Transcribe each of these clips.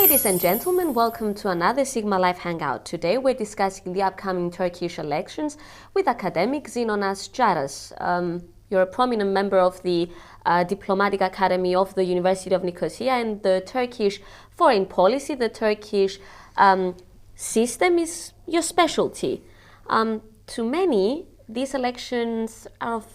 Ladies and gentlemen, welcome to another Sigmalive Hangout. Today we're discussing the upcoming Turkish elections with academic Zenonas Tziarras. You're a prominent member of the Diplomatic Academy of the University of Nicosia, and the Turkish foreign policy, the Turkish system is your specialty. To many, these elections are of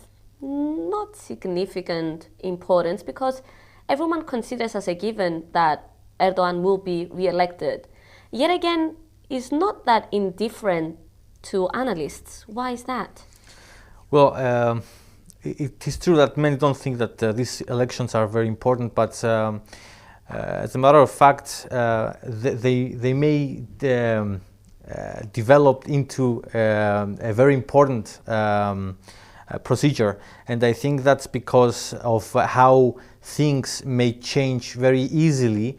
not significant importance because everyone considers as a given that Erdogan will be re-elected. Yet again, is not that indifferent to analysts. Why is that? Well, it is true that many don't think that these elections are very important, but as a matter of fact, they may develop into a very important procedure, and I think that's because of how things may change very easily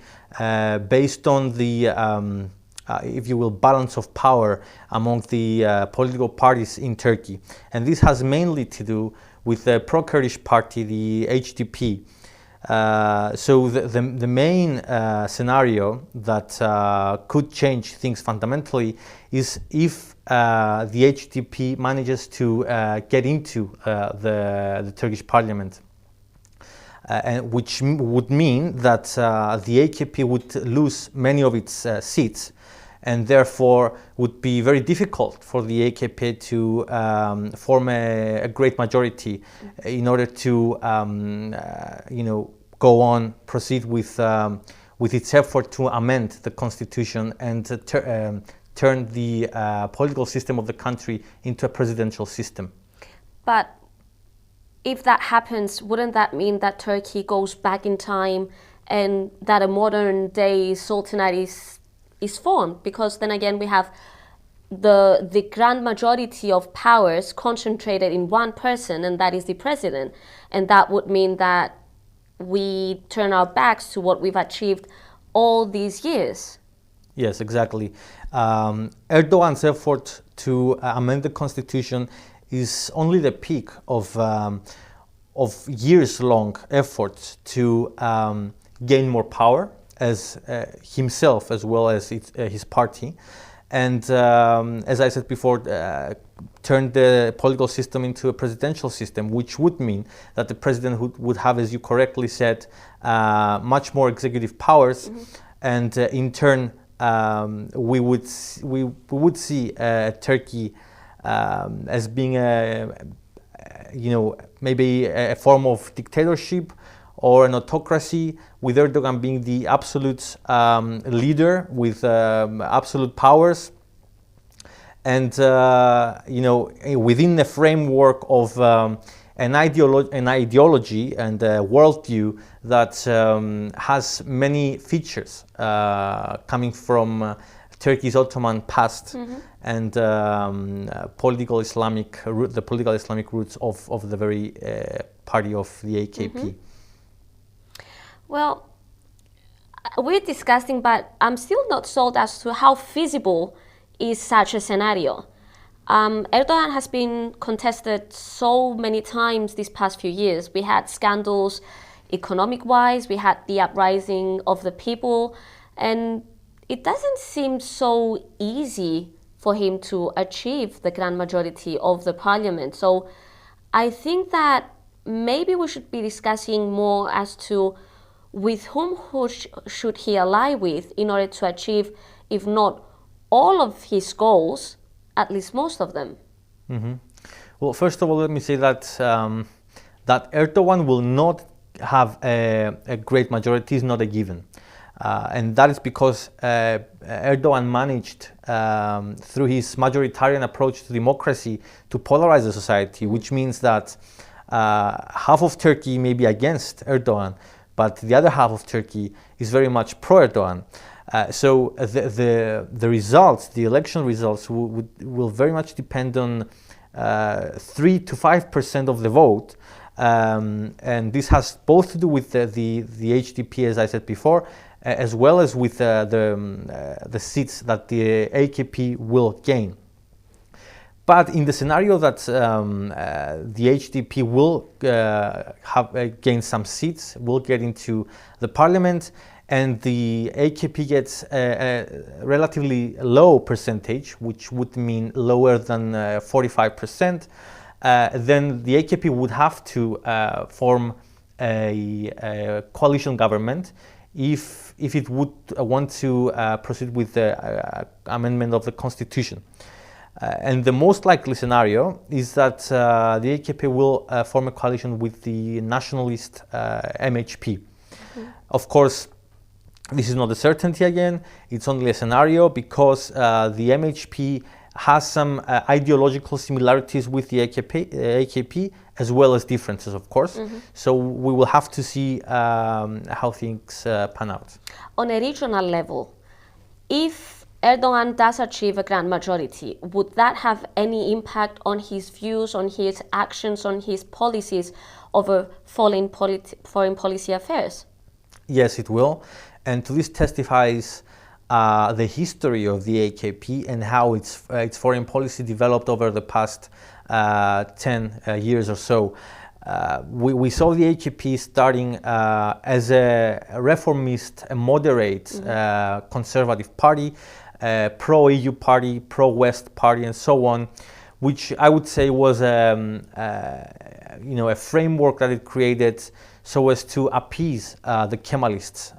based on the, if you will, balance of power among the political parties in Turkey. And this has mainly to do with the pro-Kurdish party, the HDP. So the main scenario that could change things fundamentally is if the HDP manages to get into the Turkish parliament. And which would mean that the AKP would lose many of its seats, and therefore would be very difficult for the AKP to form a great majority in order to, go on, proceed with its effort to amend the constitution and turn the political system of the country into a presidential system. But if that happens, wouldn't that mean that Turkey goes back in time and that a modern day sultanate is formed? Because then again, we have the grand majority of powers concentrated in one person, and that is the president. And that would mean that we turn our backs to what we've achieved all these years. Yes, exactly. Erdogan's effort to amend the constitution is only the peak of years-long efforts to gain more power as himself as well as his party, and as I said before, turn the political system into a presidential system, which would mean that the president would have, as you correctly said, much more executive powers, and in turn we would see Turkey as being maybe a form of dictatorship or an autocracy, with Erdogan being the absolute leader with absolute powers, and within the framework of an ideology and a worldview that has many features coming from Turkey's Ottoman past and the political Islamic roots of the very party of the AKP. Well, we're discussing, but I'm still not sold as to how feasible is such a scenario. Erdogan has been contested so many times these past few years. We had scandals economic-wise, we had the uprising of the people, and it doesn't seem so easy for him to achieve the grand majority of the parliament. So I think that maybe we should be discussing more as to with whom should he ally with in order to achieve, if not all of his goals, at least most of them. Well, first of all, let me say that that Erdogan will not have a great majority is not a given. And that is because Erdogan managed, through his majoritarian approach to democracy, to polarize the society, which means that half of Turkey may be against Erdogan, but the other half of Turkey is very much pro-Erdogan. So the results, the election results, will very much depend on 3 to 5% of the vote, and this has both to do with the HDP, as I said before, as well as with the seats that the AKP will gain. But in the scenario that the HDP will gain some seats, will get into the parliament, and the AKP gets a relatively low percentage, which would mean lower than 45%, then the AKP would have to form a coalition government if it would want to proceed with the amendment of the constitution. And the most likely scenario is that the AKP will form a coalition with the nationalist MHP. Of course, this is not a certainty again, it's only a scenario because the MHP has some ideological similarities with the AKP as well as differences, of course. So we will have to see how things pan out. On a regional level, if Erdogan does achieve a grand majority, would that have any impact on his views, on his actions, on his policies over foreign policy affairs? Yes, it will. And to this testifies the history of the AKP and how its foreign policy developed over the past 10 years or so. We saw the AKP starting as a reformist, a moderate, conservative party, pro-EU party, pro-West party, and so on, which I would say was a framework that it created so as to appease the Kemalists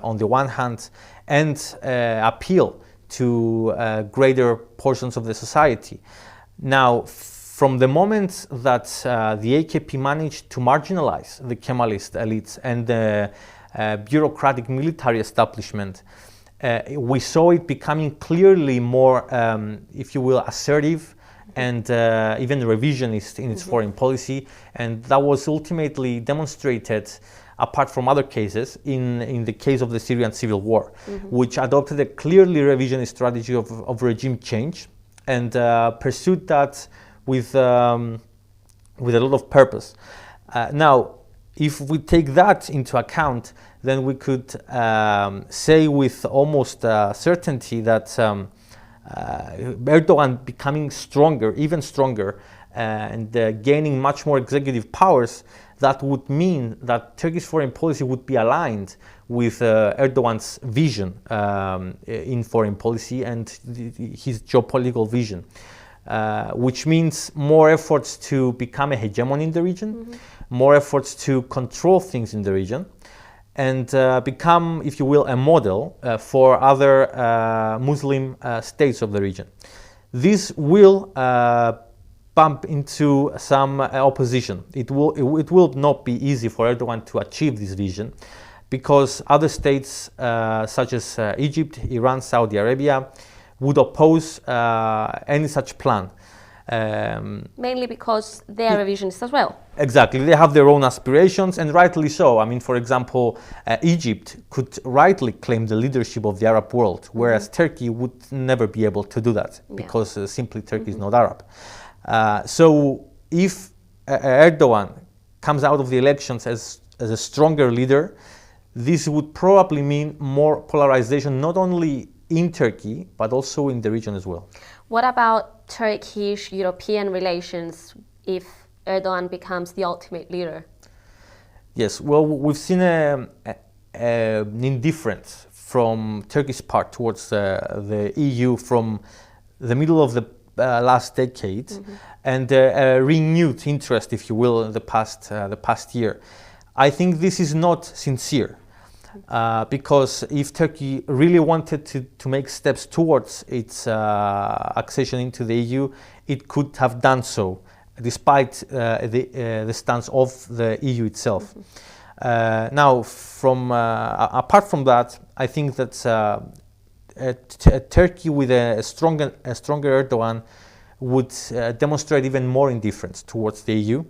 on the one hand and appeal to greater portions of the society. Now, from the moment that the AKP managed to marginalize the Kemalist elites and the bureaucratic military establishment, we saw it becoming clearly more, if you will, assertive and even revisionist in its foreign policy, and that was ultimately demonstrated, apart from other cases, in the case of the Syrian civil war, which adopted a clearly revisionist strategy of regime change and pursued that with a lot of purpose. Now, if we take that into account, then we could say with almost certainty that Erdogan becoming stronger, even stronger, and gaining much more executive powers, that would mean that Turkish foreign policy would be aligned with Erdogan's vision in foreign policy and his geopolitical vision, which means more efforts to become a hegemon in the region, more efforts to control things in the region, and become, if you will, a model for other Muslim states of the region. This will bump into some opposition. It will not be easy for Erdogan to achieve this vision because other states such as Egypt, Iran, Saudi Arabia would oppose any such plan. Mainly because they are revisionists as well. Exactly, they have their own aspirations, and rightly so. I mean, for example, Egypt could rightly claim the leadership of the Arab world, whereas Turkey would never be able to do that because simply Turkey is not Arab. So if Erdogan comes out of the elections as a stronger leader, this would probably mean more polarization, not only in Turkey, but also in the region as well. What about Turkish-European relations if Erdogan becomes the ultimate leader? Yes, well, we've seen an indifference from Turkey's part towards the EU from the middle of the last decade, and a renewed interest, if you will, in the past year. I think this is not sincere. Because if Turkey really wanted to make steps towards its accession into the EU, it could have done so, despite the stance of the EU itself. Now, apart from that, I think that Turkey with a stronger Erdogan would demonstrate even more indifference towards the EU.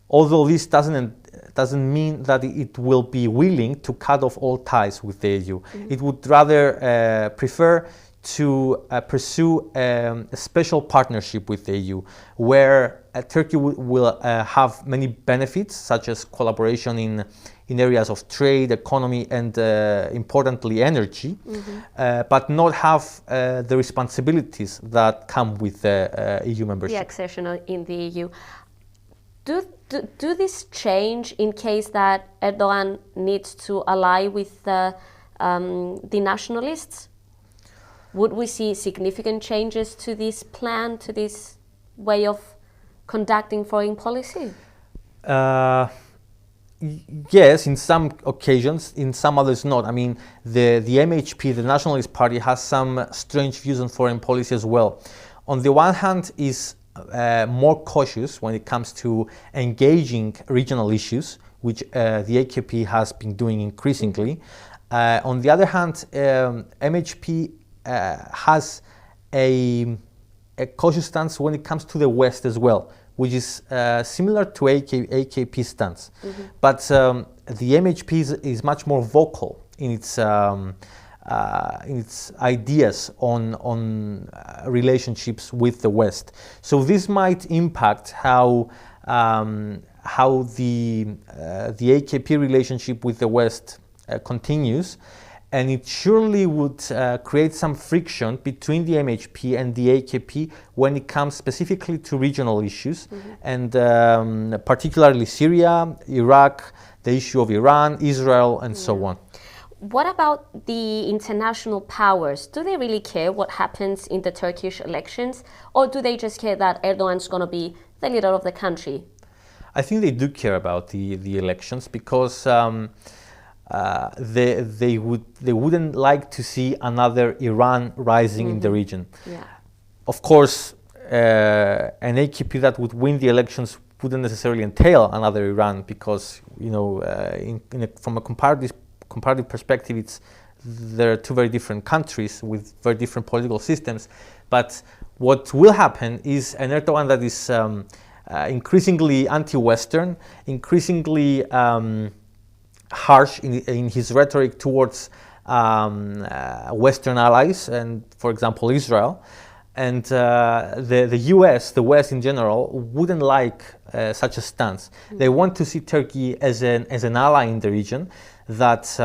Although this doesn't mean that it will be willing to cut off all ties with the EU. It would rather prefer to pursue a special partnership with the EU, where Turkey will have many benefits, such as collaboration in areas of trade, economy, and importantly energy, but not have the responsibilities that come with EU membership. The accession in the EU. Do this change in case that Erdogan needs to ally with the nationalists? Would we see significant changes to this plan, to this way of conducting foreign policy? Yes, in some occasions, in some others not. I mean, the MHP, the Nationalist Party, has some strange views on foreign policy as well. On the one hand, is more cautious when it comes to engaging regional issues, which the AKP has been doing increasingly. On the other hand, MHP has a cautious stance when it comes to the West as well, which is similar to AKP stance. But the MHP is much more vocal in its ideas on relationships with the West. So this might impact how the AKP relationship with the West continues, and it surely would create some friction between the MHP and the AKP when it comes specifically to regional issues, and particularly Syria, Iraq, the issue of Iran, Israel, and so on. What about the international powers? Do they really care what happens in the Turkish elections, or do they just care that Erdogan's going to be the leader of the country? I think they do care about the elections, because they wouldn't like to see another Iran rising in the region. Yeah. Of course, an AKP that would win the elections wouldn't necessarily entail another Iran, because from a comparative perspective, there are two very different countries with very different political systems. But what will happen is an Erdogan that is increasingly anti-Western, increasingly harsh in his rhetoric towards Western allies, and for example Israel, and the US, the West in general, wouldn't like such a stance. They want to see Turkey as an ally in the region, that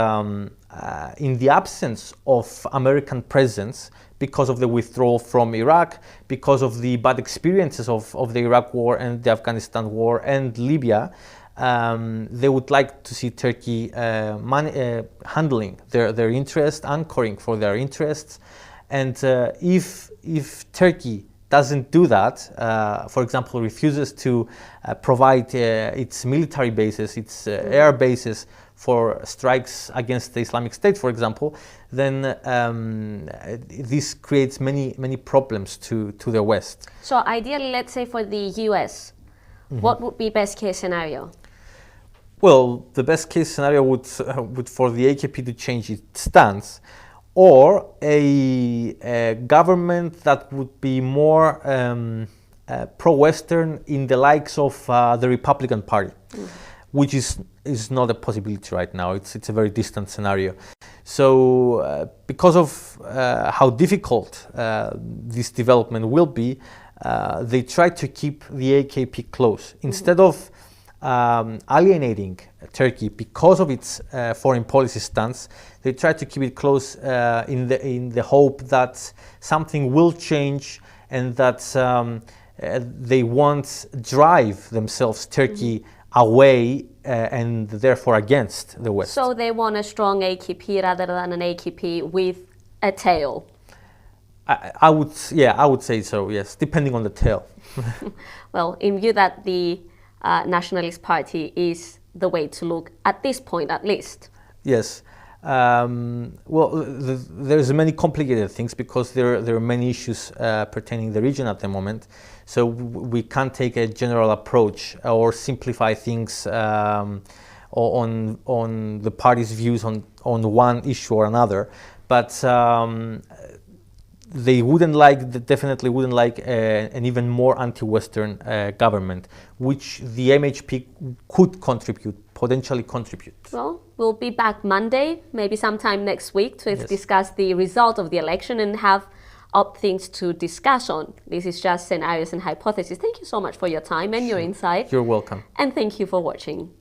in the absence of American presence, because of the withdrawal from Iraq, because of the bad experiences of the Iraq war and the Afghanistan war and Libya, they would like to see Turkey handling their interests, anchoring for their interests. And if Turkey doesn't do that, for example, refuses to provide its military bases, its air bases for strikes against the Islamic State, for example, then this creates many problems to the West. So ideally, let's say for the US, what would be best case scenario? Well, the best case scenario would for the AKP to change its stance, or a government that would be more pro-Western in the likes of the Republican Party, which is not a possibility right now. It's a very distant scenario. So because of how difficult this development will be, they try to keep the AKP close. Instead of alienating Turkey because of its foreign policy stance, they try to keep it close in the hope that something will change, and that they won't drive themselves, Turkey, away and therefore against the West. So they want a strong AKP rather than an AKP with a tail. I would say so, yes, depending on the tail. Well, in view that the Nationalist Party is the way to look at this point, at least. Yes. Well, there's many complicated things, because there are many issues pertaining the region at the moment. So we can't take a general approach or simplify things on the party's views on one issue or another. But they definitely wouldn't like an even more anti-Western government, which the MHP could potentially contribute. Well, we'll be back Monday, maybe sometime next week, to discuss the result of the election and have up things to discuss on. This is just scenarios and hypotheses. Thank you so much for your time and your insight. You're welcome. And thank you for watching.